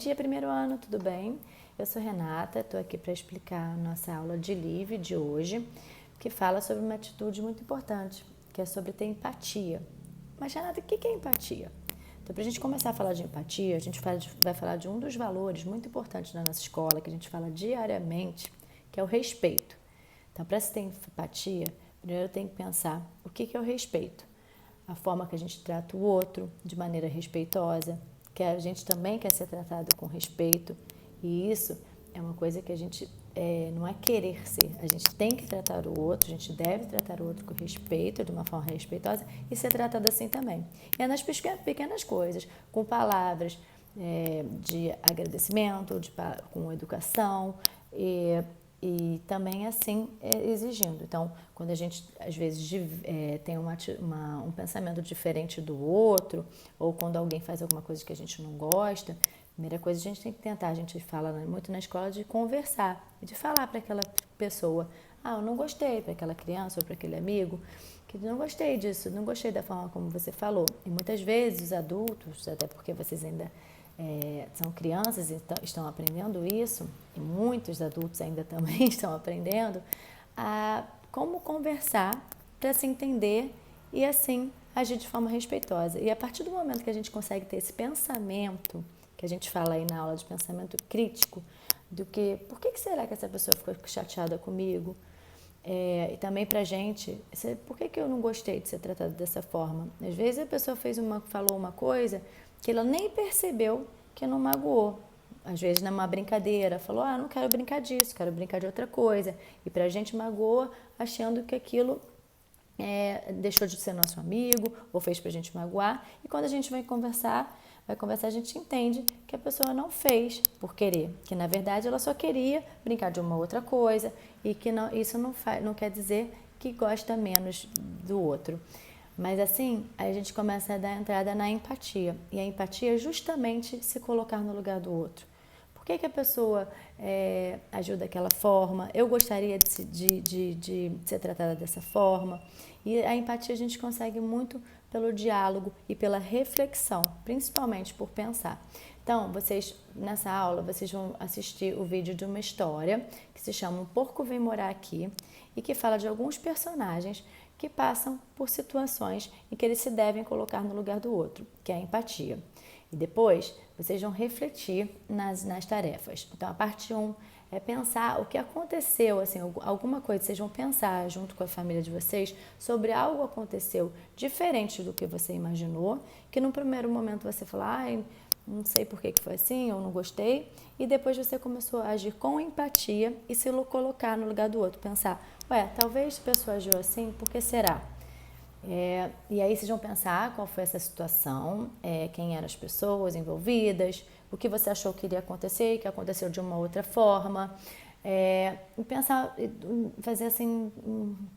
Bom dia, primeiro ano, tudo bem? Eu sou Renata, estou aqui para explicar a nossa aula de Live de hoje, que fala sobre uma atitude muito importante, que é sobre ter empatia. Mas, Renata, o que é empatia? Então, para a gente começar a falar de empatia, a gente vai falar de um dos valores muito importantes da nossa escola, que a gente fala diariamente, que é o respeito. Então, para se ter empatia, primeiro tem que pensar o que é o respeito. A forma que a gente trata o outro de maneira respeitosa, que a gente também quer ser tratado com respeito, e isso é uma coisa que a gente não é querer ser, a gente tem que tratar o outro, a gente deve tratar o outro com respeito, de uma forma respeitosa, e ser tratado assim também. E é nas pequenas coisas, com palavras de agradecimento, com educação, e também assim exigindo. Então, quando a gente às vezes tem um pensamento diferente do outro, ou quando alguém faz alguma coisa que a gente não gosta, a primeira coisa a gente tem que tentar, a gente fala muito na escola de conversar, de falar para aquela pessoa, eu não gostei, para aquela criança ou para aquele amigo, que não gostei disso, não gostei da forma como você falou. E muitas vezes os adultos, até porque vocês ainda são crianças e estão aprendendo isso, e muitos adultos ainda também estão aprendendo, a como conversar para se entender e assim agir de forma respeitosa. E a partir do momento que a gente consegue ter esse pensamento, que a gente fala aí na aula de pensamento crítico, do que, por que será que essa pessoa ficou chateada comigo? E também pra gente, por que eu não gostei de ser tratada dessa forma? Às vezes a pessoa falou uma coisa que ela nem percebeu que não magoou. Às vezes numa brincadeira, falou, não quero brincar disso, quero brincar de outra coisa. E pra gente magoou achando que aquilo deixou de ser nosso amigo ou fez pra gente magoar. E quando a gente vai conversar, a gente entende que a pessoa não fez por querer, que na verdade ela só queria brincar de uma outra coisa e que isso não quer dizer que gosta menos do outro. Mas assim, a gente começa a dar entrada na empatia. E a empatia é justamente se colocar no lugar do outro. Por que a pessoa agiu daquela forma? Eu gostaria de ser tratada dessa forma. E a empatia a gente consegue muito pelo diálogo e pela reflexão, principalmente por pensar. Então, nessa aula, vocês vão assistir o vídeo de uma história que se chama Um Porco Vem Morar Aqui e que fala de alguns personagens que passam por situações em que eles se devem colocar no lugar do outro, que é a empatia. E depois, vocês vão refletir nas tarefas. Então, a parte 1 é pensar o que aconteceu, assim, alguma coisa, vocês vão pensar junto com a família de vocês sobre algo que aconteceu diferente do que você imaginou, que no primeiro momento você falou, não sei por que foi assim, ou não gostei, e depois você começou a agir com empatia e se colocar no lugar do outro, pensar, talvez a pessoa agiu assim, por que será? E aí vocês vão pensar qual foi essa situação, quem eram as pessoas envolvidas, o que você achou que iria acontecer e que aconteceu de uma outra forma. E pensar, fazer assim,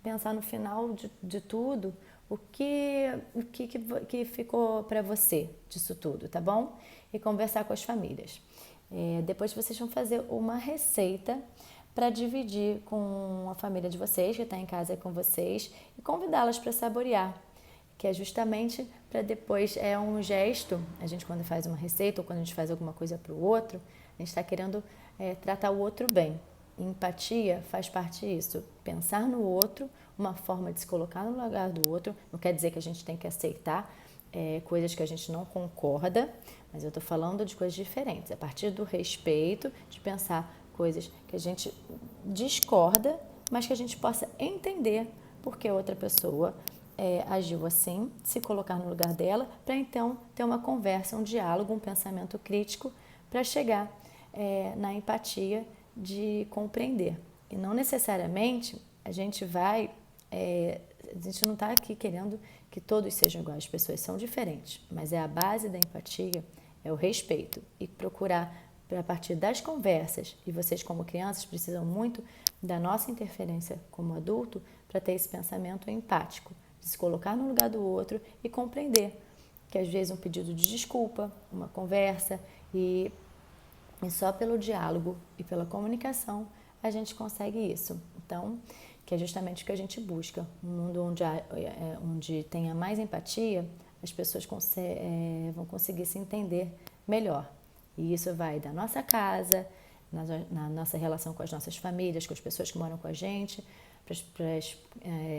pensar no final de tudo o que ficou para você disso tudo, tá bom? E conversar com as famílias. Depois vocês vão fazer uma receita para dividir com a família de vocês, que está em casa com vocês, e convidá-las para saborear, que é justamente para depois, é um gesto, a gente quando faz uma receita ou quando a gente faz alguma coisa para o outro, a gente está querendo tratar o outro bem. Empatia faz parte disso, pensar no outro, uma forma de se colocar no lugar do outro, não quer dizer que a gente tem que aceitar coisas que a gente não concorda, mas eu estou falando de coisas diferentes, a partir do respeito, de pensar coisas que a gente discorda, mas que a gente possa entender porque outra pessoa agiu assim, se colocar no lugar dela, para então ter uma conversa, um diálogo, um pensamento crítico, para chegar na empatia de compreender. E não necessariamente a gente não está aqui querendo que todos sejam iguais, as pessoas são diferentes, mas a base da empatia é o respeito e procurar a partir das conversas, e vocês como crianças precisam muito da nossa interferência como adulto para ter esse pensamento empático, de se colocar no lugar do outro e compreender que às vezes um pedido de desculpa, uma conversa e só pelo diálogo e pela comunicação a gente consegue isso. Então, que é justamente o que a gente busca. Um mundo onde tenha mais empatia, as pessoas vão conseguir se entender melhor. E isso vai da nossa casa, na nossa relação com as nossas famílias, com as pessoas que moram com a gente,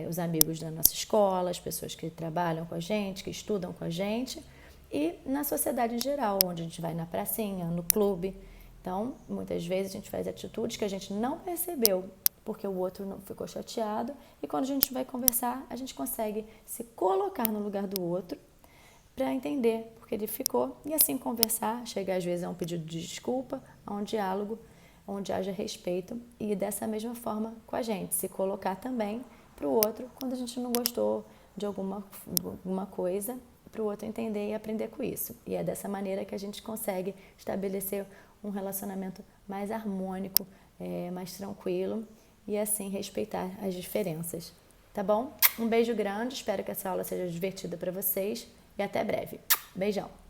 os amigos da nossa escola, as pessoas que trabalham com a gente, que estudam com a gente, e na sociedade em geral, onde a gente vai na pracinha, no clube. Então, muitas vezes a gente faz atitudes que a gente não percebeu, porque o outro não ficou chateado, e quando a gente vai conversar, a gente consegue se colocar no lugar do outro para entender porque ele ficou e assim conversar, chegar às vezes a um pedido de desculpa, a um diálogo, onde haja respeito e dessa mesma forma com a gente, se colocar também para o outro quando a gente não gostou de alguma coisa, para o outro entender e aprender com isso. E é dessa maneira que a gente consegue estabelecer um relacionamento mais harmônico, mais tranquilo e assim respeitar as diferenças. Tá bom? Um beijo grande, espero que essa aula seja divertida para vocês e até breve. Beijão!